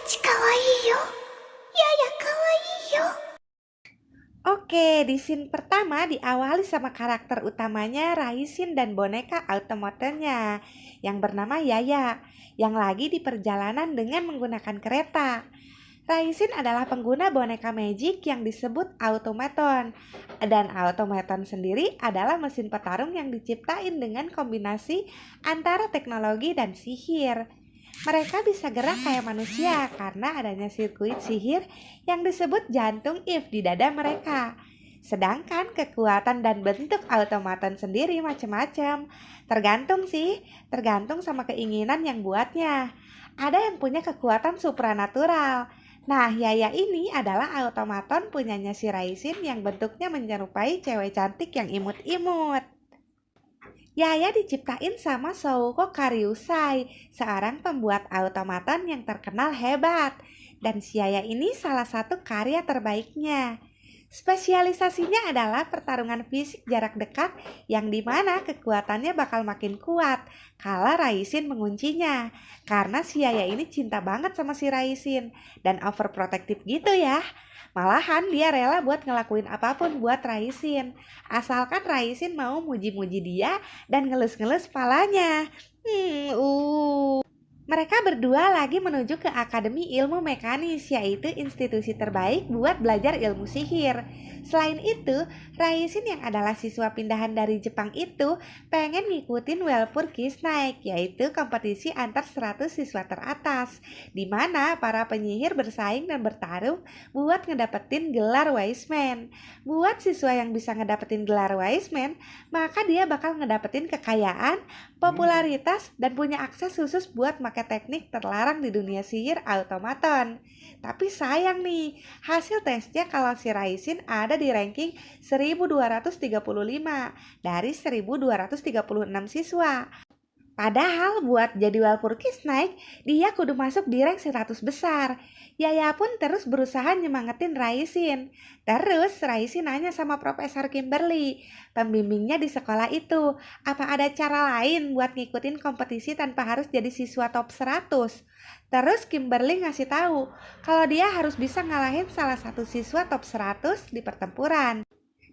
ちかわいいよ。ややかわいいよ。Oke, di scene pertama diawali sama karakter utamanya Raisin dan boneka automatonnya yang bernama Yaya, yang lagi di perjalanan dengan menggunakan kereta. Raisin adalah pengguna boneka magic yang disebut automaton, dan automaton sendiri adalah mesin petarung yang diciptain dengan kombinasi antara teknologi dan sihir. Mereka bisa gerak kayak manusia karena adanya sirkuit sihir yang disebut jantung Eve di dada mereka. Sedangkan kekuatan dan bentuk automaton sendiri macam-macam. Tergantung sama keinginan yang buatnya. Ada yang punya kekuatan supranatural. Nah, Yaya ini adalah automaton punyanya si Raisin yang bentuknya menyerupai cewek cantik yang imut-imut. Yaya diciptain sama Souko Kariusai, seorang pembuat automaton yang terkenal hebat. Dan si Yaya ini salah satu karya terbaiknya. Spesialisasinya adalah pertarungan fisik jarak dekat yang dimana kekuatannya bakal makin kuat kala Raisin menguncinya. Karena si Yaya ini cinta banget sama si Raisin dan overprotective gitu ya. Malahan dia rela buat ngelakuin apapun buat Raisin. Asalkan Raisin mau muji-muji dia dan ngelus-ngelus palanya. Mereka berdua lagi menuju ke Akademi Ilmu Mekanis, yaitu institusi terbaik buat belajar ilmu sihir. Selain itu, Raisin yang adalah siswa pindahan dari Jepang itu pengen ngikutin Walpurgis Night, yaitu kompetisi antar 100 siswa teratas, di mana para penyihir bersaing dan bertarung buat ngedapetin gelar Wise Man. Buat siswa yang bisa ngedapetin gelar Wise Man, maka dia bakal ngedapetin kekayaan, popularitas, dan punya akses khusus buat make teknik terlarang di dunia sihir automaton. Tapi sayang nih, hasil tesnya kalau si Raisin ada di ranking 1235 dari 1236 siswa. Padahal buat jadi Walpurgis naik, dia kudu masuk di rank 100 besar. Yaya pun terus berusaha nyemangetin Raisin. Terus Raisin nanya sama Profesor Kimberly, pembimbingnya di sekolah itu, apa ada cara lain buat ngikutin kompetisi tanpa harus jadi siswa top 100? Terus Kimberly ngasih tahu kalau dia harus bisa ngalahin salah satu siswa top 100 di pertempuran.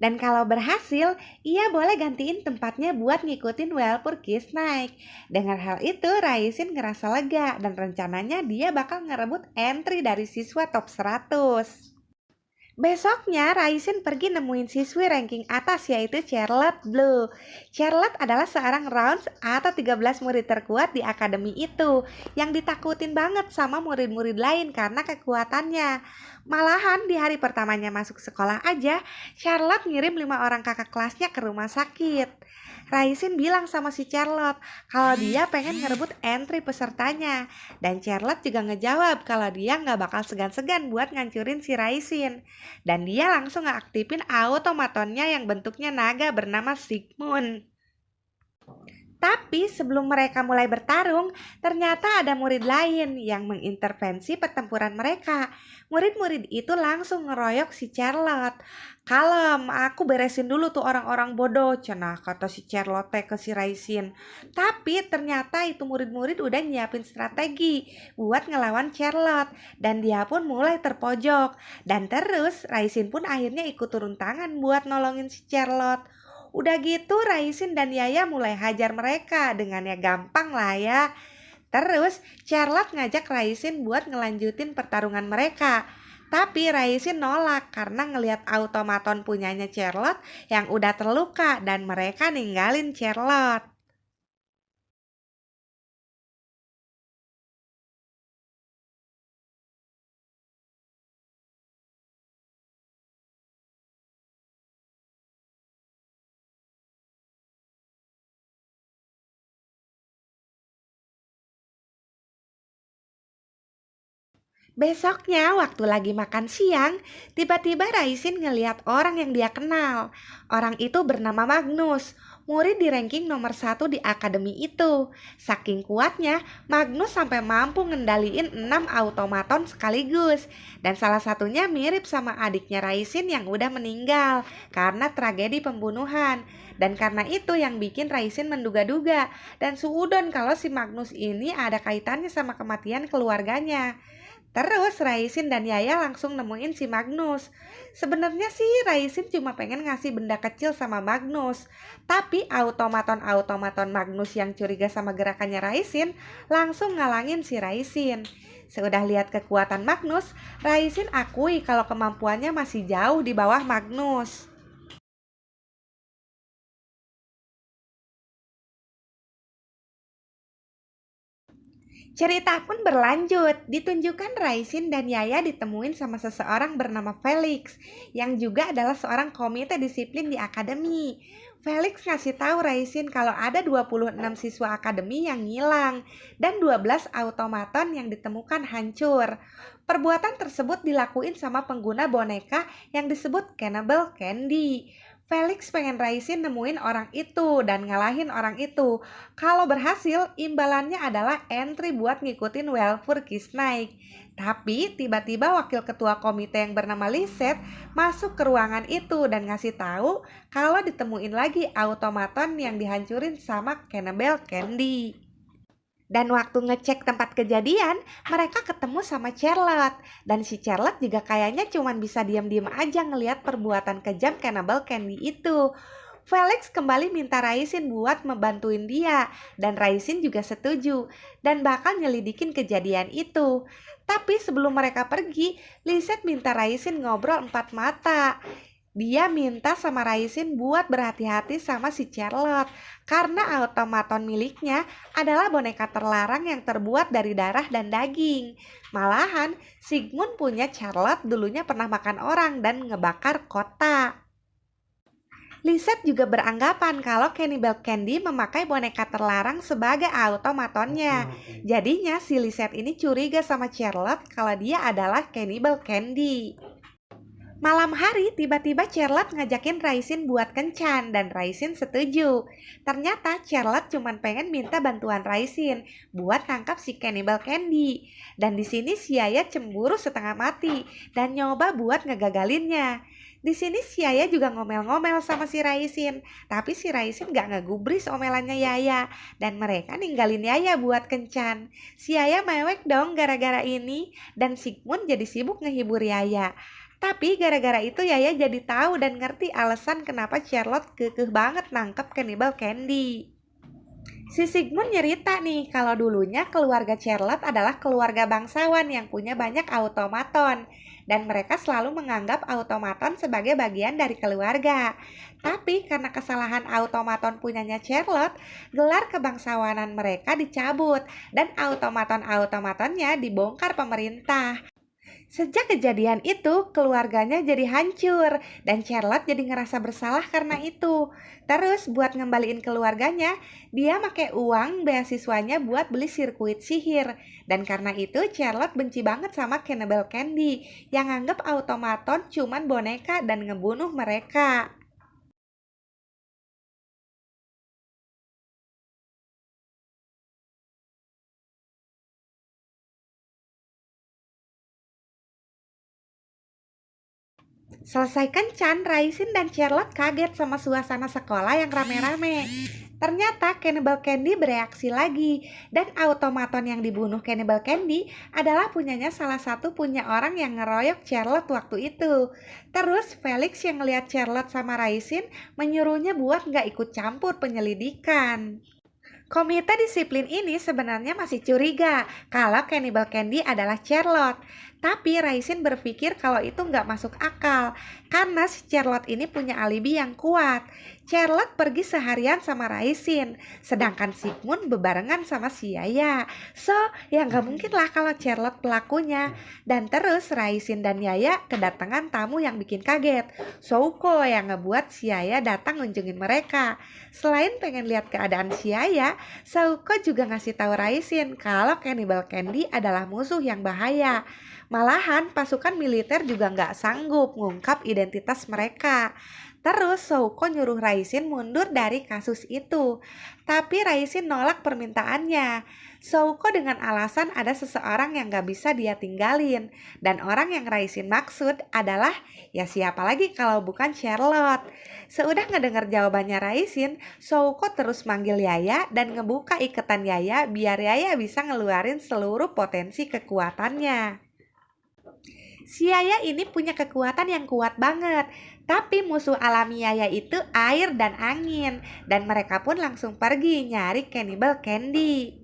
Dan kalau berhasil, ia boleh gantiin tempatnya buat ngikutin Walpurgis naik. Dengar hal itu, Raisin ngerasa lega dan rencananya dia bakal ngerebut entry dari siswa top 100. Besoknya, Raisin pergi nemuin siswi ranking atas yaitu Charlotte Blue. Charlotte adalah seorang rounds atau 13 murid terkuat di akademi itu yang ditakutin banget sama murid-murid lain karena kekuatannya. Malahan di hari pertamanya masuk sekolah aja, Charlotte ngirim 5 orang kakak kelasnya ke rumah sakit. Raisin bilang sama si Charlotte kalau dia pengen ngerebut entry pesertanya. Dan Charlotte juga ngejawab kalau dia nggak bakal segan-segan buat ngancurin si Raisin. Dan dia langsung ngaktifin automatonnya yang bentuknya naga bernama Sigmund. Tapi sebelum mereka mulai bertarung, ternyata ada murid lain yang mengintervensi pertempuran mereka. Murid-murid itu langsung ngeroyok si Charlotte. Kalem, aku beresin dulu tuh orang-orang bodoh, cenah kata si Charlotte ke si Raisin. Tapi ternyata itu murid-murid udah nyiapin strategi buat ngelawan Charlotte. Dan dia pun mulai terpojok. Dan terus Raisin pun akhirnya ikut turun tangan buat nolongin si Charlotte. Udah gitu Raisin dan Yaya mulai hajar mereka dengan ya gampang lah ya. Terus Charlotte ngajak Raisin buat ngelanjutin pertarungan mereka. Tapi Raisin nolak karena ngelihat automaton punyanya Charlotte yang udah terluka dan mereka ninggalin Charlotte. Besoknya waktu lagi makan siang, tiba-tiba Raisin ngeliat orang yang dia kenal. Orang itu bernama Magnus, murid di ranking nomor 1 di akademi itu. Saking kuatnya, Magnus sampai mampu ngendaliin 6 automaton sekaligus. Dan salah satunya mirip sama adiknya Raisin yang udah meninggal karena tragedi pembunuhan. Dan karena itu yang bikin Raisin menduga-duga dan suudon kalau si Magnus ini ada kaitannya sama kematian keluarganya. Terus Raisin dan Yaya langsung nemuin si Magnus. Sebenarnya sih Raisin cuma pengen ngasih benda kecil sama Magnus. Tapi automaton Magnus yang curiga sama gerakannya Raisin langsung ngalangin si Raisin. Seudah lihat kekuatan Magnus, Raisin akui kalau kemampuannya masih jauh di bawah Magnus. Cerita pun berlanjut, ditunjukkan Raisin dan Yaya ditemuin sama seseorang bernama Felix, yang juga adalah seorang komite disiplin di akademi. Felix ngasih tahu Raisin kalau ada 26 siswa akademi yang hilang dan 12 automaton yang ditemukan hancur. Perbuatan tersebut dilakuin sama pengguna boneka yang disebut Cannibal Candy. Felix pengen Raisin nemuin orang itu dan ngalahin orang itu. Kalau berhasil, imbalannya adalah entry buat ngikutin Welfur Kisnaik. Tapi tiba-tiba wakil ketua komite yang bernama Lisette masuk ke ruangan itu dan ngasih tahu kalau ditemuin lagi automaton yang dihancurin sama Cannibal Candy. Dan waktu ngecek tempat kejadian, mereka ketemu sama Charlotte. Dan si Charlotte juga kayaknya cuman bisa diam-diam aja ngelihat perbuatan kejam Cannibal Candy itu. Felix kembali minta Raisin buat membantuin dia. Dan Raisin juga setuju. Dan bakal nyelidikin kejadian itu. Tapi sebelum mereka pergi, Lisette minta Raisin ngobrol empat mata. Dia minta sama Raisin buat berhati-hati sama si Charlotte karena automaton miliknya adalah boneka terlarang yang terbuat dari darah dan daging. Malahan, Sigmund punya Charlotte dulunya pernah makan orang dan ngebakar kota. Lisette juga beranggapan kalau Cannibal Candy memakai boneka terlarang sebagai automatonnya. Jadinya si Lisette ini curiga sama Charlotte kalau dia adalah Cannibal Candy. Malam hari tiba-tiba Charlotte ngajakin Raisin buat kencan dan Raisin setuju. Ternyata Charlotte cuma pengen minta bantuan Raisin buat nangkap si Cannibal Candy. Dan di sini si Yaya cemburu setengah mati dan nyoba buat ngegagalinnya. Di sini si Yaya juga ngomel-ngomel sama si Raisin, tapi si Raisin gak ngegubris omelannya Yaya dan mereka ninggalin Yaya buat kencan. Si Yaya mewek dong gara-gara ini dan Sigmund jadi sibuk ngehibur Yaya. Tapi gara-gara itu Yaya jadi tahu dan ngerti alasan kenapa Charlotte kekeh banget nangkep Cannibal Candy. Si Sigmund nyerita nih kalau dulunya keluarga Charlotte adalah keluarga bangsawan yang punya banyak automaton. Dan mereka selalu menganggap automaton sebagai bagian dari keluarga. Tapi karena kesalahan automaton punyanya Charlotte, gelar kebangsawanan mereka dicabut dan automaton-automatonnya dibongkar pemerintah. Sejak kejadian itu, keluarganya jadi hancur dan Charlotte jadi ngerasa bersalah karena itu. Terus buat ngembaliin keluarganya, dia pakai uang beasiswanya buat beli sirkuit sihir. Dan karena itu Charlotte benci banget sama Cannibal Candy yang anggap automaton cuman boneka dan ngebunuh mereka. Selesai kencan, Raisin dan Charlotte kaget sama suasana sekolah yang rame-rame. Ternyata Cannibal Candy bereaksi lagi dan automaton yang dibunuh Cannibal Candy adalah punyanya salah satu punya orang yang ngeroyok Charlotte waktu itu. Terus Felix yang ngeliat Charlotte sama Raisin menyuruhnya buat gak ikut campur penyelidikan. Komite disiplin ini sebenarnya masih curiga kalau Cannibal Candy adalah Charlotte. Tapi Raisin berpikir kalau itu nggak masuk akal karena si Charlotte ini punya alibi yang kuat. Charlotte pergi seharian sama Raisin, sedangkan Sigmund bebarengan sama si Yaya. So, ya nggak mungkin lah kalau Charlotte pelakunya. Dan terus Raisin dan Yaya kedatangan tamu yang bikin kaget. Souko yang ngebuat si Yaya datang ngunjungin mereka. Selain pengen lihat keadaan si Yaya, Souko juga ngasih tahu Raisin kalau Cannibal Candy adalah musuh yang bahaya. Malahan pasukan militer juga nggak sanggup ngungkap identitas mereka. Terus Souko nyuruh Raisin mundur dari kasus itu. Tapi Raisin nolak permintaannya. Souko dengan alasan ada seseorang yang gak bisa dia tinggalin. Dan orang yang Raisin maksud adalah ya siapa lagi kalau bukan Charlotte. Seudah ngedengar jawabannya Raisin, Souko terus manggil Yaya dan ngebuka iketan Yaya biar Yaya bisa ngeluarin seluruh potensi kekuatannya. Si Yaya ini punya kekuatan yang kuat banget, tapi musuh alami Yaya itu air dan angin, dan mereka pun langsung pergi nyari Cannibal Candy.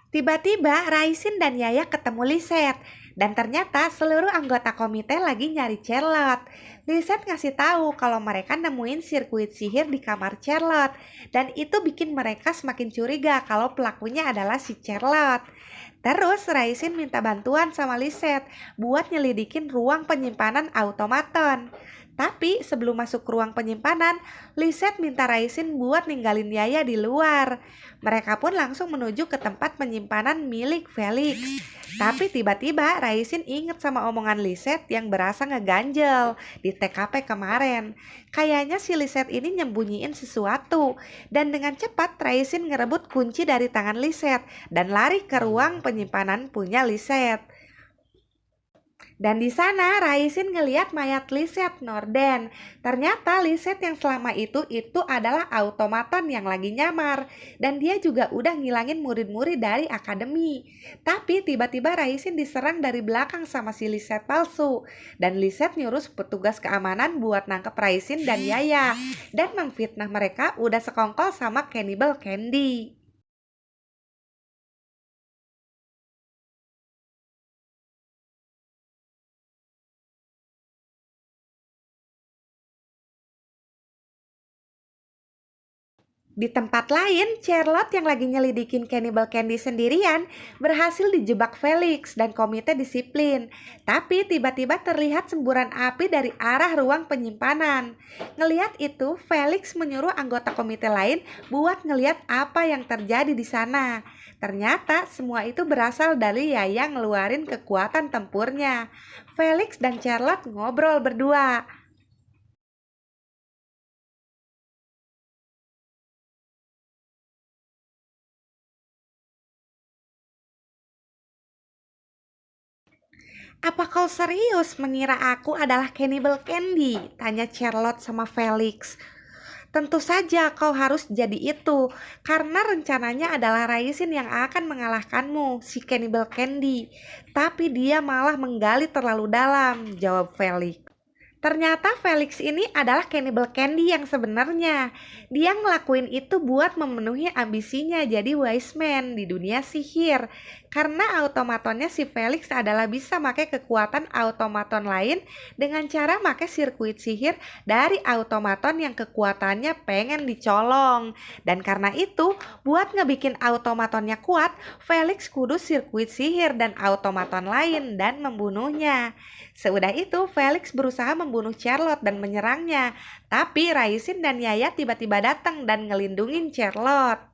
Tiba-tiba Raisin dan Yaya ketemu Lisette, dan ternyata seluruh anggota komite lagi nyari Charlotte. Lisette ngasih tahu kalau mereka nemuin sirkuit sihir di kamar Charlotte, dan itu bikin mereka semakin curiga kalau pelakunya adalah si Charlotte. Terus Raisin minta bantuan sama Lisette buat nyelidikin ruang penyimpanan automaton. Tapi sebelum masuk ke ruang penyimpanan, Lisette minta Raisin buat ninggalin Yaya di luar. Mereka pun langsung menuju ke tempat penyimpanan milik Felix. Tapi tiba-tiba Raisin inget sama omongan Lisette yang berasa ngeganjel di TKP kemarin. Kayaknya si Lisette ini nyembunyiin sesuatu. Dan dengan cepat Raisin ngerebut kunci dari tangan Lisette dan lari ke ruang penyimpanan punya Lisette. Dan di sana Raisin ngeliat mayat Lisette Norden. Ternyata Lisette yang selama itu adalah automaton yang lagi nyamar. Dan dia juga udah ngilangin murid-murid dari akademi. Tapi tiba-tiba Raisin diserang dari belakang sama si Lisette palsu. Dan Lisette nyuruh petugas keamanan buat nangkep Raisin dan Yaya. Dan memfitnah mereka udah sekongkol sama Cannibal Candy. Di tempat lain, Charlotte yang lagi nyelidikin Cannibal Candy sendirian berhasil dijebak Felix dan komite disiplin. Tapi tiba-tiba terlihat semburan api dari arah ruang penyimpanan. Ngeliat itu, Felix menyuruh anggota komite lain buat ngeliat apa yang terjadi di sana. Ternyata semua itu berasal dari Yaya ngeluarin kekuatan tempurnya. Felix dan Charlotte ngobrol berdua. "Apa kau serius mengira aku adalah Cannibal Candy?" tanya Charlotte sama Felix. "Tentu saja kau harus jadi itu, karena rencananya adalah Raisin yang akan mengalahkanmu, si Cannibal Candy. Tapi dia malah menggali terlalu dalam," jawab Felix. Ternyata Felix ini adalah Cannibal Candy yang sebenarnya. Dia ngelakuin itu buat memenuhi ambisinya jadi wise man di dunia sihir. Karena automatonnya si Felix adalah bisa pakai kekuatan automaton lain dengan cara pakai sirkuit sihir dari automaton yang kekuatannya pengen dicolong. Dan karena itu, buat ngebikin automatonnya kuat, Felix kudu sirkuit sihir dan automaton lain dan membunuhnya. Sesudah itu, Felix berusaha membunuh Charlotte dan menyerangnya. Tapi Raisin dan Yaya tiba-tiba datang dan ngelindungin Charlotte.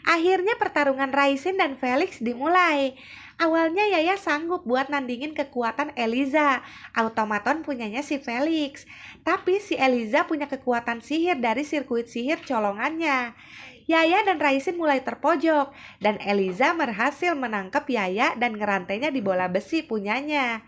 Akhirnya pertarungan Raisin dan Felix dimulai. Awalnya Yaya sanggup buat nandingin kekuatan Eliza, automaton punyanya si Felix. Tapi si Eliza punya kekuatan sihir dari sirkuit sihir colongannya. Yaya dan Raisin mulai terpojok, dan Eliza berhasil menangkap Yaya dan ngerantainya di bola besi punyanya.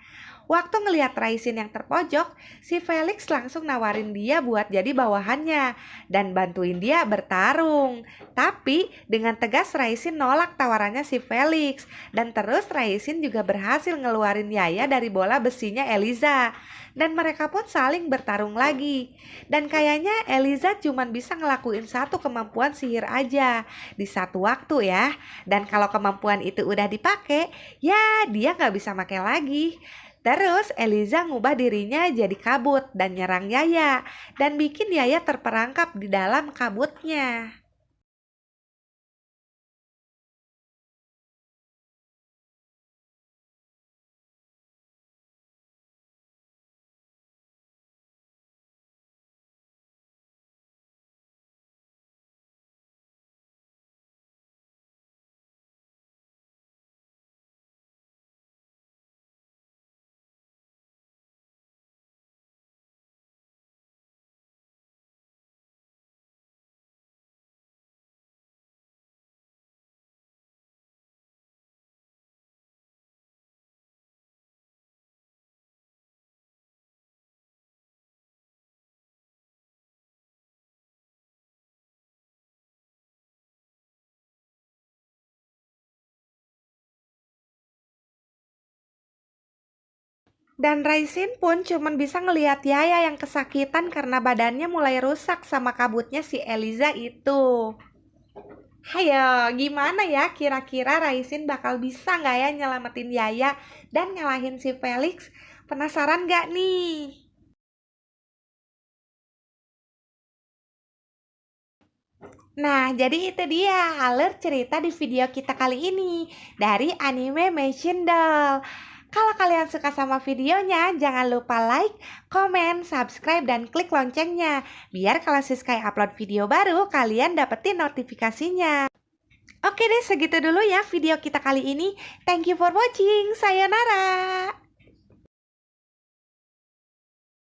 Waktu ngelihat Raisin yang terpojok, si Felix langsung nawarin dia buat jadi bawahannya dan bantuin dia bertarung. Tapi dengan tegas Raisin nolak tawarannya si Felix, dan terus Raisin juga berhasil ngeluarin Yaya dari bola besinya Eliza. Dan mereka pun saling bertarung lagi. Dan kayaknya Eliza cuma bisa ngelakuin satu kemampuan sihir aja di satu waktu ya. Dan kalau kemampuan itu udah dipakai, ya dia nggak bisa pakai lagi. Terus Eliza ngubah dirinya jadi kabut dan nyerang Yaya dan bikin Yaya terperangkap di dalam kabutnya. Dan Raisin pun cuman bisa ngelihat Yaya yang kesakitan karena badannya mulai rusak sama kabutnya si Eliza itu. Hayo, gimana ya kira-kira Raisin bakal bisa nggak ya nyelamatin Yaya dan ngalahin si Felix? Penasaran nggak nih? Nah, jadi itu dia alur cerita di video kita kali ini dari anime Machine Doll. Kalau kalian suka sama videonya, jangan lupa like, komen, subscribe, dan klik loncengnya. Biar kalau Siskai upload video baru, kalian dapetin notifikasinya. Oke deh, segitu dulu ya video kita kali ini. Thank you for watching. Sayonara.